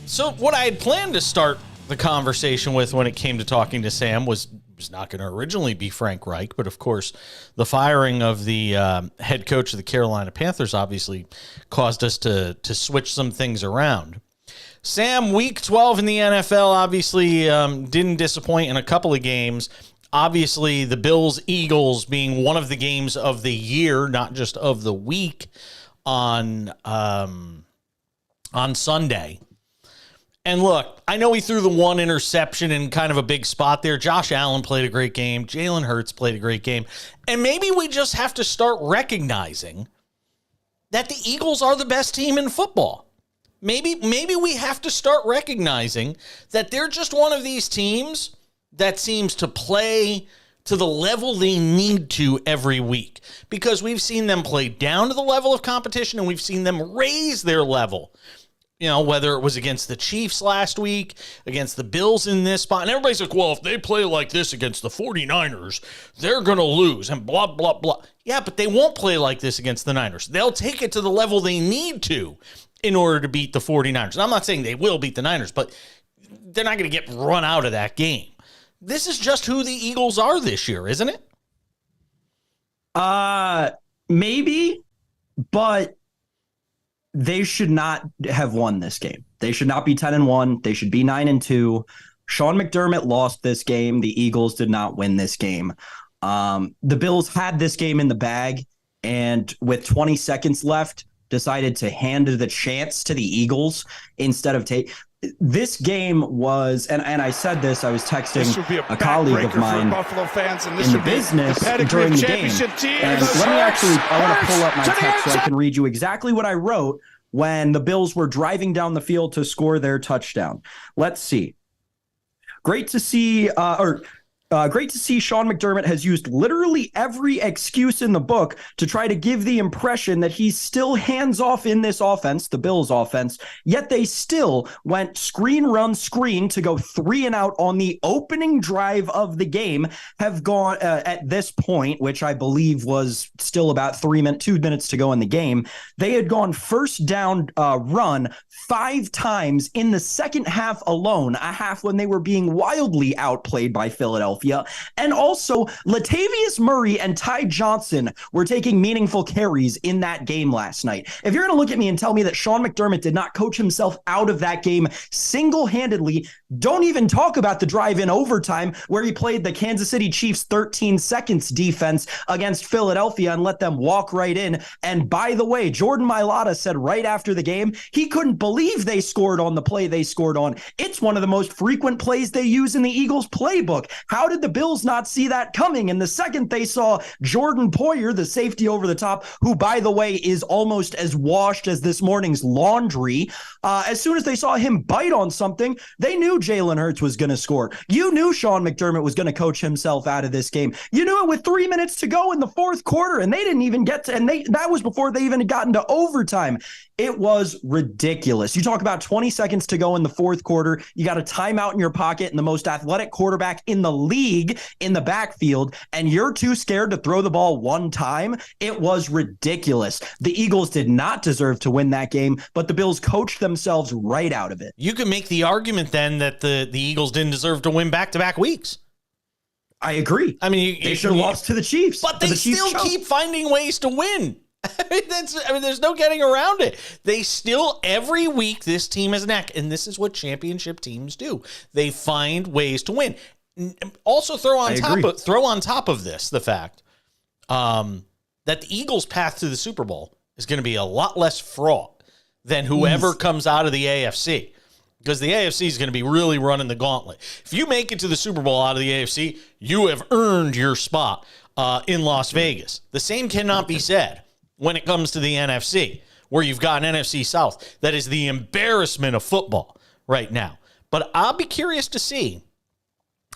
[SPEAKER 2] So what I had planned to start the conversation with when it came to talking to Sam was not going to originally be Frank Reich, but of course the firing of the head coach of the Carolina Panthers obviously caused us to switch some things around. Sam, Week 12 in the NFL obviously didn't disappoint in a couple of games. Obviously the Bills-Eagles being one of the games of the year, not just of the week on Sunday. And look, I know he threw the one interception in kind of a big spot there. Josh Allen played a great game. Jalen Hurts played a great game. And maybe we just have to start recognizing that the Eagles are the best team in football. Maybe we have to start recognizing that they're just one of these teams that seems to play to the level they need to every week. Because we've seen them play down to the level of competition and we've seen them raise their level. Whether it was against the Chiefs last week, against the Bills in this spot. And everybody's like, well, if they play like this against the 49ers, they're going to lose and blah, blah, blah. Yeah, but they won't play like this against the Niners. They'll take it to the level they need to in order to beat the 49ers. And I'm not saying they will beat the Niners, but they're not going to get run out of that game. This is just who the Eagles are this year, isn't it?
[SPEAKER 4] Maybe, but they should not have won this game. They should not be 10-1. They should be 9-2. Sean McDermott lost this game. The Eagles did not win this game. The Bills had this game in the bag, and with 20 seconds left, decided to hand the chance to the Eagles instead of take. This game was, and I said this, I was texting a colleague of mine
[SPEAKER 5] fans, and
[SPEAKER 4] in the business during the game. And I want to pull up my text so I can read you exactly what I wrote when the Bills were driving down the field to score their touchdown. Let's see. Great to see Sean McDermott has used literally every excuse in the book to try to give the impression that he's still hands-off in this offense, the Bills offense, yet they still went screen, run, screen to go 3 and out on the opening drive of the game, have gone at this point, which I believe was still about 2 minutes to go in the game. They had gone first down run 5 times in the second half alone, a half when they were being wildly outplayed by Philadelphia. Philadelphia. And also, Latavius Murray and Ty Johnson were taking meaningful carries in that game last night. If you're going to look at me and tell me that Sean McDermott did not coach himself out of that game single-handedly, don't even talk about the drive in overtime where he played the Kansas City Chiefs 13 seconds defense against Philadelphia and let them walk right in. And by the way, Jordan Mailata said right after the game, he couldn't believe they scored on the play they scored on. It's one of the most frequent plays they use in the Eagles playbook. How did the Bills not see that coming? And the second they saw Jordan Poyer, the safety over the top, who, by the way, is almost as washed as this morning's laundry, as soon as they saw him bite on something, they knew Jalen Hurts was going to score. You knew Sean McDermott was going to coach himself out of this game. You knew it with 3 minutes to go in the fourth quarter, and they didn't even get to, and that was before they even got into overtime. It was ridiculous. You talk about 20 seconds to go in the fourth quarter. You got a timeout in your pocket and the most athletic quarterback in the league in the backfield, and you're too scared to throw the ball one time. It was ridiculous. The Eagles did not deserve to win that game, but the Bills coached themselves right out of it.
[SPEAKER 2] You can make the argument then that the Eagles didn't deserve to win back-to-back weeks.
[SPEAKER 4] I agree.
[SPEAKER 2] I mean,
[SPEAKER 4] they should have lost to the Chiefs.
[SPEAKER 2] But they still keep finding ways to win. There's no getting around it. They still, every week, this team is an act, and this is what championship teams do. They find ways to win. Also, throw on top of this the fact that the Eagles' path to the Super Bowl is going to be a lot less fraught than whoever comes out of the AFC. Because the AFC is going to be really running the gauntlet. If you make it to the Super Bowl out of the AFC, you have earned your spot in Las Vegas. The same cannot be said when it comes to the NFC, where you've got an NFC South that is the embarrassment of football right now. But I'll be curious to see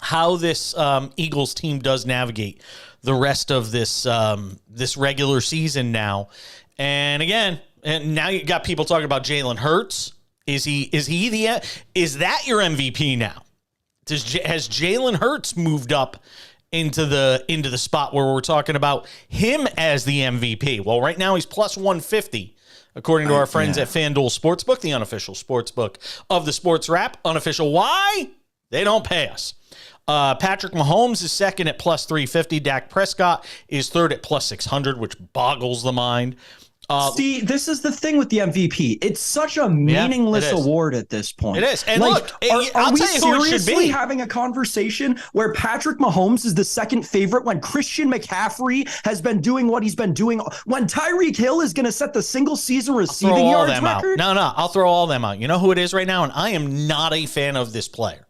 [SPEAKER 2] how this Eagles team does navigate the rest of this this regular season now. And again, and now you got people talking about Jalen Hurts. Is that your MVP now? Has Jalen Hurts moved up into the spot where we're talking about him as the MVP? Well, right now he's plus 150, according to our friends at FanDuel Sportsbook, the unofficial sportsbook of the SportsWrap. Unofficial, why? They don't pay us. Patrick Mahomes is second at plus 350. Dak Prescott is third at plus 600, which boggles the mind.
[SPEAKER 4] See, this is the thing with the MVP. It's such a meaningless award at this point.
[SPEAKER 2] It is. And look,
[SPEAKER 4] are we
[SPEAKER 2] tell you who it should be.
[SPEAKER 4] Having a conversation where Patrick Mahomes is the second favorite when Christian McCaffrey has been doing what he's been doing, when Tyreek Hill is going to set the single season receiving yards record?
[SPEAKER 2] No, I'll throw all them out. You know who it is right now? And I am not a fan of this player.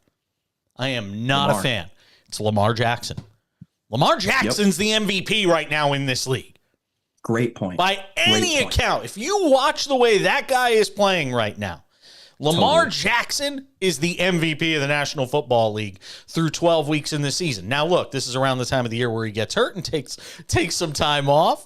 [SPEAKER 2] I am not a fan. It's Lamar Jackson. Lamar Jackson's the MVP right now in this league.
[SPEAKER 4] Great point.
[SPEAKER 2] By any account, if you watch the way that guy is playing right now, Lamar Jackson is the MVP of the National Football League through 12 weeks in the season. Now, look, this is around the time of the year where he gets hurt and takes some time off.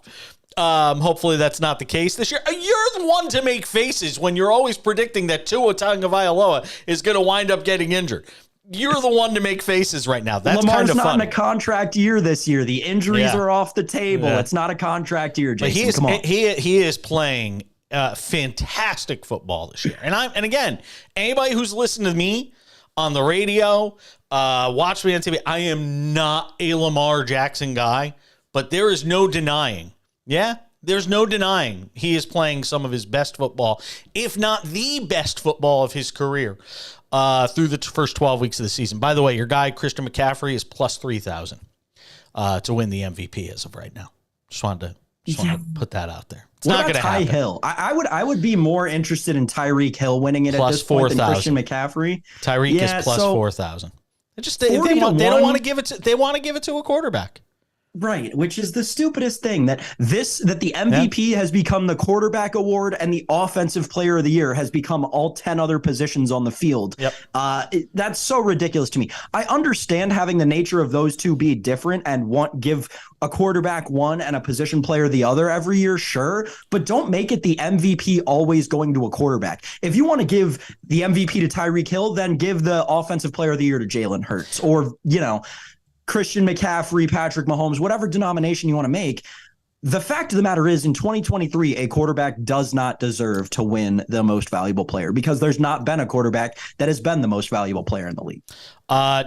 [SPEAKER 2] Hopefully that's not the case this year. You're the one to make faces when you're always predicting that Tua Tagovailoa is going to wind up getting injured. You're the one to make faces right now. That's kind of funny.
[SPEAKER 4] Lamar's not in a contract year this year. The injuries are off the table. It's not a contract year, Jason. Come on.
[SPEAKER 2] He is playing fantastic football this year. And again, anybody who's listened to me on the radio, watch me on TV, I am not a Lamar Jackson guy, but there is no denying. There's no denying he is playing some of his best football, if not the best football of his career. Through the first 12 weeks of the season. By the way, your guy, Christian McCaffrey, is plus 3,000 to win the MVP as of right now. Just wanted to put that out there. It's not going to happen.
[SPEAKER 4] Hill? I would be more interested in Tyreek Hill winning it plus at this point than Christian McCaffrey.
[SPEAKER 2] Tyreek is plus 4,000. They don't want to give it to. They want to give it to a quarterback.
[SPEAKER 4] Right, which is the stupidest thing that the MVP has become the quarterback award and the offensive player of the year has become all 10 other positions on the field. That's so ridiculous to me. I understand having the nature of those two be different and give a quarterback one and a position player the other every year, sure, but don't make it the MVP always going to a quarterback. If you want to give the MVP to Tyreek Hill, then give the offensive player of the year to Jalen Hurts or, Christian McCaffrey, Patrick Mahomes, whatever denomination you want to make. The fact of the matter is, in 2023, a quarterback does not deserve to win the most valuable player because there's not been a quarterback that has been the most valuable player in the league.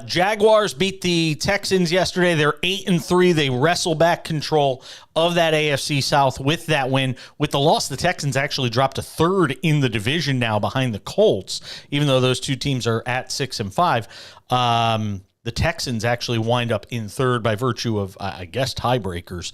[SPEAKER 2] Jaguars beat the Texans yesterday. They're 8-3. They wrestle back control of that AFC South with that win. With the loss, the Texans actually dropped to third in the division now behind the Colts, even though those two teams are at 6-5. The Texans actually wind up in third by virtue of, I guess, tiebreakers.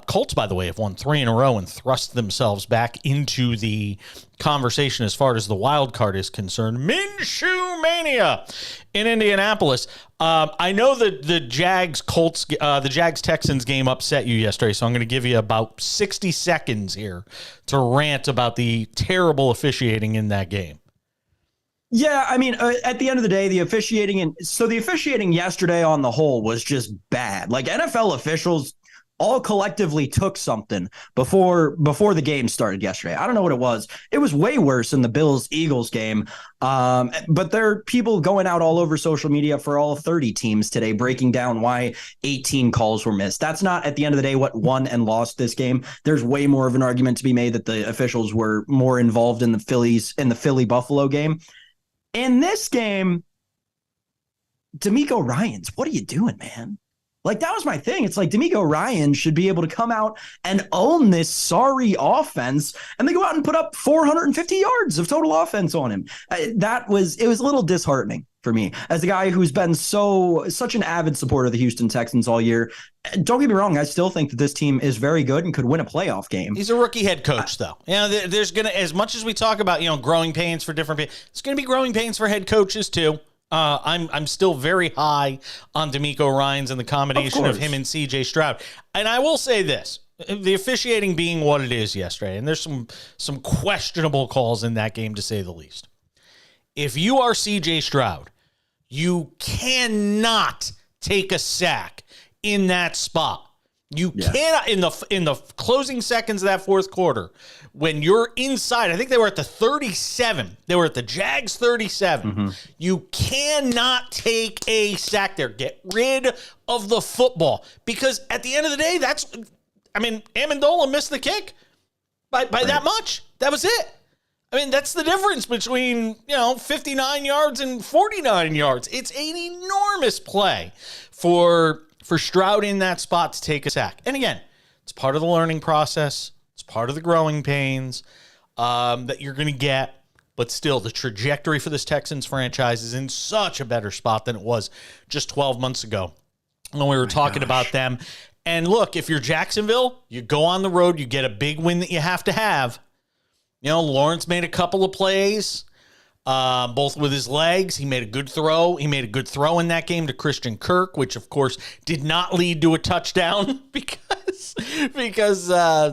[SPEAKER 2] Colts, by the way, have won 3 in a row and thrust themselves back into the conversation as far as the wild card is concerned. Minshew mania in Indianapolis. I know that the Jags-Texans game upset you yesterday, so I'm going to give you about 60 seconds here to rant about the terrible officiating in that game.
[SPEAKER 4] Yeah, I mean, at the end of the day, the officiating yesterday on the whole was just bad. Like, NFL officials all collectively took something before the game started yesterday. I don't know what it was. It was way worse than the Bills-Eagles game. But there are people going out all over social media for all 30 teams today, breaking down why 18 calls were missed. That's not, at the end of the day, what won and lost this game. There's way more of an argument to be made that the officials were more involved in the Philly-Buffalo game. In this game, D'Amico Ryans, what are you doing, man? Like, that was my thing. It's like D'Amico Ryans should be able to come out and own this sorry offense, and they go out and put up 450 yards of total offense on him. It was a little disheartening for me as a guy who's been such an avid supporter of the Houston Texans all year. Don't get me wrong, I still think that this team is very good and could win a playoff game.
[SPEAKER 2] He's a rookie head coach, though. There's going to, as much as we talk about, growing pains for different people, it's going to be growing pains for head coaches too. I'm still very high on D'Amico Ryans and the combination of him and CJ Stroud. And I will say this, the officiating being what it is yesterday, and there's some questionable calls in that game to say the least. If you are CJ Stroud, you cannot take a sack in that spot. You cannot, in the closing seconds of that fourth quarter, when you're inside, I think they were at the 37. They were at the Jags 37. Mm-hmm. You cannot take a sack there. Get rid of the football. Because at the end of the day, Amendola missed the kick by that much. That was it. That's the difference between, 59 yards and 49 yards. It's an enormous play for Stroud in that spot to take a sack. And again, it's part of the learning process. It's part of the growing pains that you're going to get. But still, the trajectory for this Texans franchise is in such a better spot than it was just 12 months ago when we were talking about them. And look, if you're Jacksonville, you go on the road, you get a big win that you have to have. Lawrence made a couple of plays, both with his legs. He made a good throw. He made a good throw in that game to Christian Kirk, which, of course, did not lead to a touchdown because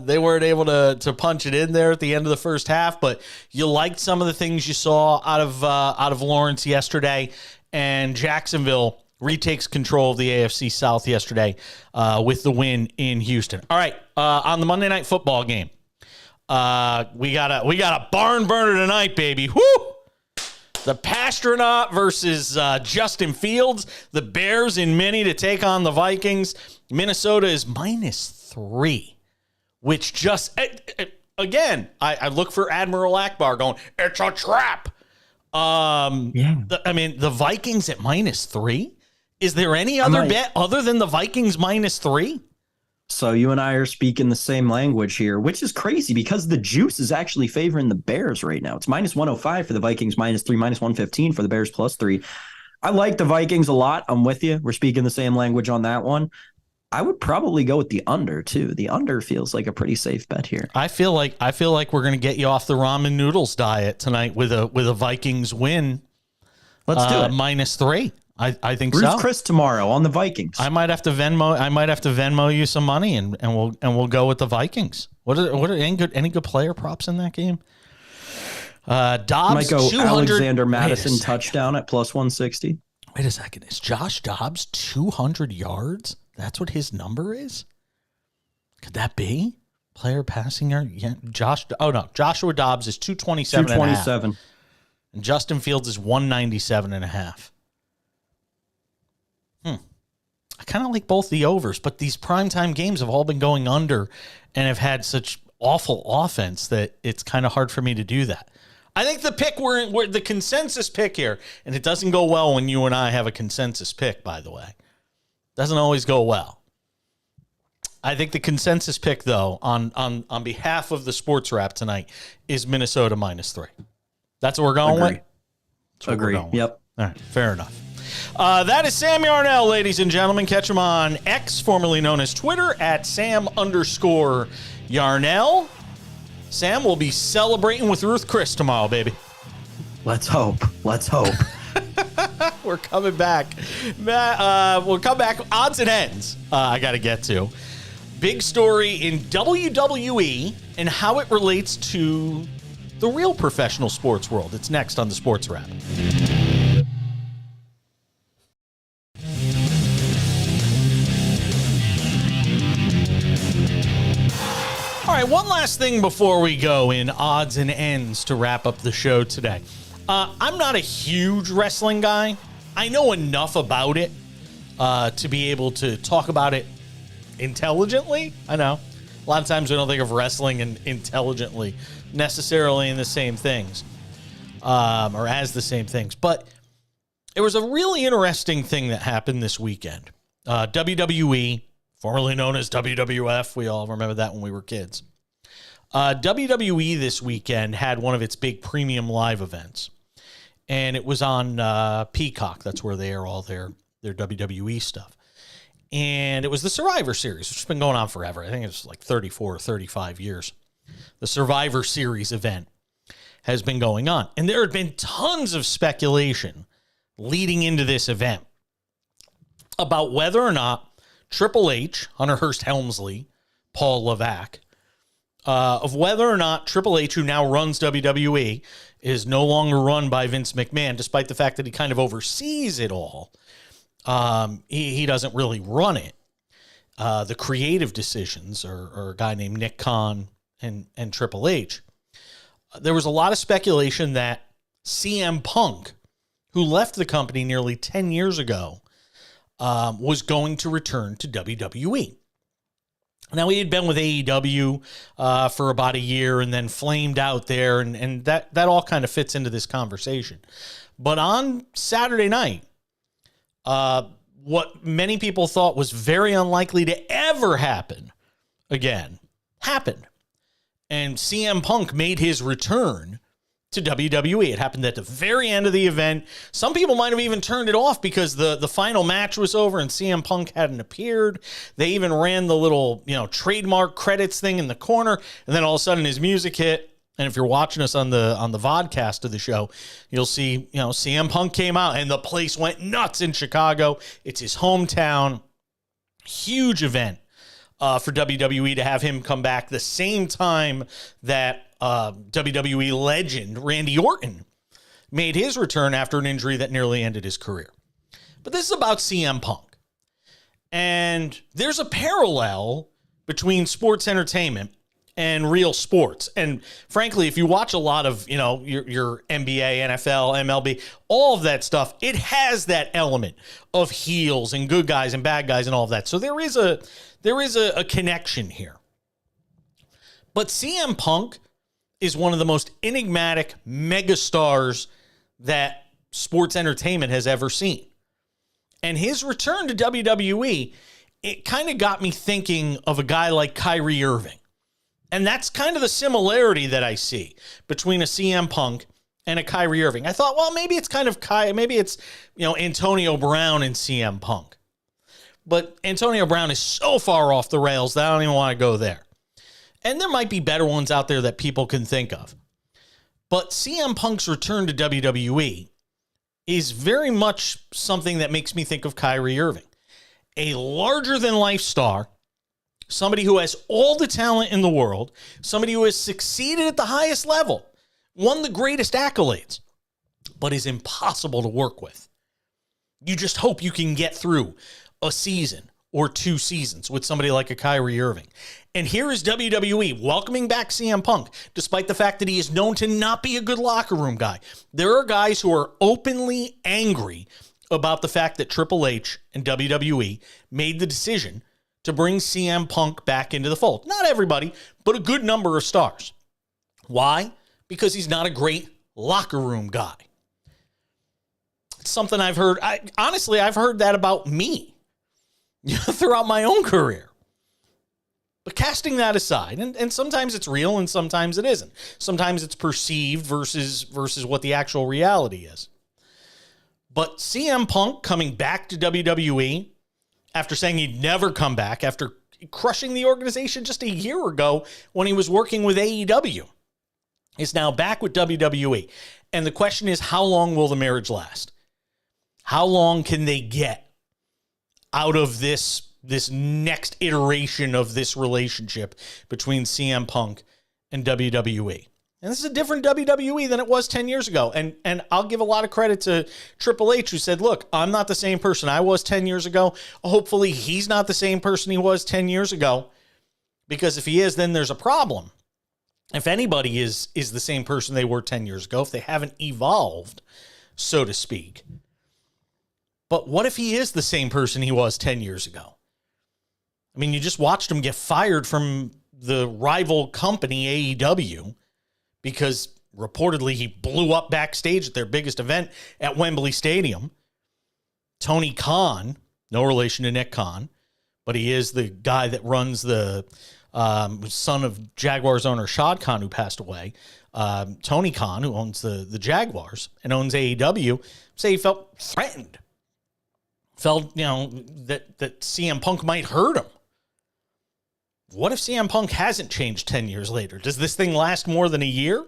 [SPEAKER 2] they weren't able to punch it in there at the end of the first half. But you liked some of the things you saw out of Lawrence yesterday, and Jacksonville retakes control of the AFC South yesterday with the win in Houston. All right, on the Monday Night Football game. We got a barn burner tonight, baby. Woo! The Pastronaut versus Justin Fields. The Bears in mini to take on the Vikings. Minnesota is -3, which just, again, I look for Admiral Akbar going, it's a trap. The Vikings at -3? Is there any other bet other than the Vikings -3?
[SPEAKER 4] So you and I are speaking the same language here, which is crazy because the juice is actually favoring the Bears right now. It's -105 for the Vikings, -3, -115 for the Bears, +3. I like the Vikings a lot. I'm with you. We're speaking the same language on that one. I would probably go with the under too. The under feels like a pretty safe bet here.
[SPEAKER 2] I feel like we're going to get you off the ramen noodles diet tonight with a Vikings win.
[SPEAKER 4] Let's do it.
[SPEAKER 2] -3. I think
[SPEAKER 4] Bruce
[SPEAKER 2] so.
[SPEAKER 4] Chris tomorrow on the Vikings.
[SPEAKER 2] I might have to Venmo you some money and we'll go with the Vikings. What are any good player props in that game? Dobbs
[SPEAKER 4] might go Alexander Madison touchdown at +160.
[SPEAKER 2] Wait a second. Is Josh Dobbs 200 yards? That's what his number is? Could that be? Player passing yard? Yeah, Joshua Dobbs is 227. And Justin Fields is 197.5. I kind of like both the overs, but these primetime games have all been going under and have had such awful offense that it's kind of hard for me to do that. I think the pick, we're the consensus pick here, and it doesn't go well when you and I have a consensus pick, by the way. Doesn't always go well. I think the consensus pick, though, on behalf of the Sports Wrap tonight is Minnesota -3. That's what we're going with?
[SPEAKER 4] Agree. Yep.
[SPEAKER 2] All right, fair enough. That is Sam Yarnell, ladies and gentlemen. Catch him on X, formerly known as Twitter, at Sam_Yarnell. Sam will be celebrating with Ruth Chris tomorrow, baby.
[SPEAKER 4] Let's hope.
[SPEAKER 2] We're coming back. We'll come back. Odds and ends I got to get to. Big story in WWE and how it relates to the real professional sports world. It's next on the Sports Wrap. All right, one last thing before we go in odds and ends to wrap up the show today. I'm not a huge wrestling guy. I know enough about it to be able to talk about it intelligently. I know. A lot of times we don't think of wrestling and intelligently necessarily in the same things or as the same things. But there was a really interesting thing that happened this weekend. WWE, formerly known as WWF. We all remember that when we were kids. WWE this weekend had one of its big premium live events. And it was on Peacock. That's where they air all their WWE stuff. And it was the Survivor Series, which has been going on forever. I think it's like 34 or 35 years. The Survivor Series event has been going on. And there had been tons of speculation leading into this event about whether or not Triple H, Hunter Hearst Helmsley, Paul Levesque, of whether or not Triple H, who now runs WWE, is no longer run by Vince McMahon, despite the fact that he kind of oversees it all. He doesn't really run it. The creative decisions are a guy named Nick Khan and Triple H. There was a lot of speculation that CM Punk, who left the company nearly 10 years ago, was going to return to WWE. Now, he had been with AEW for about a year and then flamed out there, and that all kind of fits into this conversation. But on Saturday night, what many people thought was very unlikely to ever happen again happened. And CM Punk made his return to WWE. It happened at the very end of the event. Some people might have even turned it off because the final match was over and CM Punk hadn't appeared. They even ran the little, trademark credits thing in the corner, and then all of a sudden his music hit. And if you're watching us on the vodcast of the show, you'll see, CM Punk came out and the place went nuts in Chicago. It's his hometown. Huge event for WWE to have him come back the same time that WWE legend Randy Orton made his return after an injury that nearly ended his career. But this is about CM Punk. And there's a parallel between sports entertainment and real sports. And frankly, if you watch a lot of, your NBA, NFL, MLB, all of that stuff, it has that element of heels and good guys and bad guys and all of that. So there is a connection here. But CM Punk is one of the most enigmatic megastars that sports entertainment has ever seen. And his return to WWE, it kind of got me thinking of a guy like Kyrie Irving. And that's kind of the similarity that I see between a CM Punk and a Kyrie Irving. I thought, well, maybe it's Antonio Brown and CM Punk. But Antonio Brown is so far off the rails that I don't even want to go there. And there might be better ones out there that people can think of. But CM Punk's return to WWE is very much something that makes me think of Kyrie Irving. A larger-than-life star, somebody who has all the talent in the world, somebody who has succeeded at the highest level, won the greatest accolades, but is impossible to work with. You just hope you can get through a season or 2 seasons with somebody like a Kyrie Irving. And here is WWE welcoming back CM Punk, despite the fact that he is known to not be a good locker room guy. There are guys who are openly angry about the fact that Triple H and WWE made the decision to bring CM Punk back into the fold. Not everybody, but a good number of stars. Why? Because he's not a great locker room guy. It's something I've heard. Honestly, I've heard that about me throughout my own career. But casting that aside, and sometimes it's real and sometimes it isn't. Sometimes it's perceived versus what the actual reality is. But CM Punk coming back to WWE after saying he'd never come back, after crushing the organization just a year ago when he was working with AEW, is now back with WWE. And the question is, how long will the marriage last? How long can they get out of this next iteration of this relationship between CM Punk and WWE? And this is a different WWE than it was 10 years ago. And I'll give a lot of credit to Triple H, who said, look, I'm not the same person I was 10 years ago. Hopefully he's not the same person he was 10 years ago. Because if he is, then there's a problem. If anybody is the same person they were 10 years ago, if they haven't evolved, so to speak. But what if he is the same person he was 10 years ago? I mean, you just watched him get fired from the rival company, AEW, because reportedly he blew up backstage at their biggest event at Wembley Stadium. Tony Khan, no relation to Nick Khan, but he is the guy that runs the son of Jaguars owner Shad Khan, who passed away. Tony Khan, who owns the Jaguars and owns AEW, say he felt threatened. Felt, that CM Punk might hurt him. What if CM Punk hasn't changed 10 years later? Does this thing last more than a year?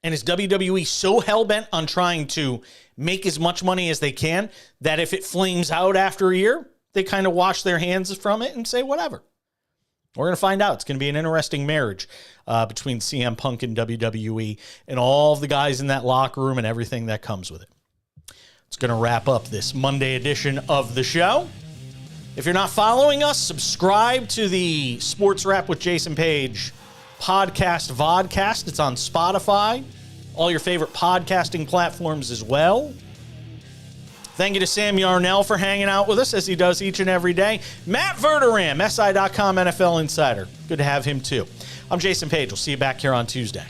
[SPEAKER 2] And is WWE so hell-bent on trying to make as much money as they can that if it flames out after a year, they kind of wash their hands from it and say, whatever. We're going to find out. It's going to be an interesting marriage between CM Punk and WWE and all of the guys in that locker room and everything that comes with it. It's going to wrap up this Monday edition of the show. If you're not following us, subscribe to the SportsWrap with Jason Page podcast vodcast. It's on Spotify, all your favorite podcasting platforms as well. Thank you to Sam Yarnell for hanging out with us as he does each and every day. Matt Verderame, SI.com NFL Insider. Good to have him too. I'm Jason Page. We'll see you back here on Tuesday.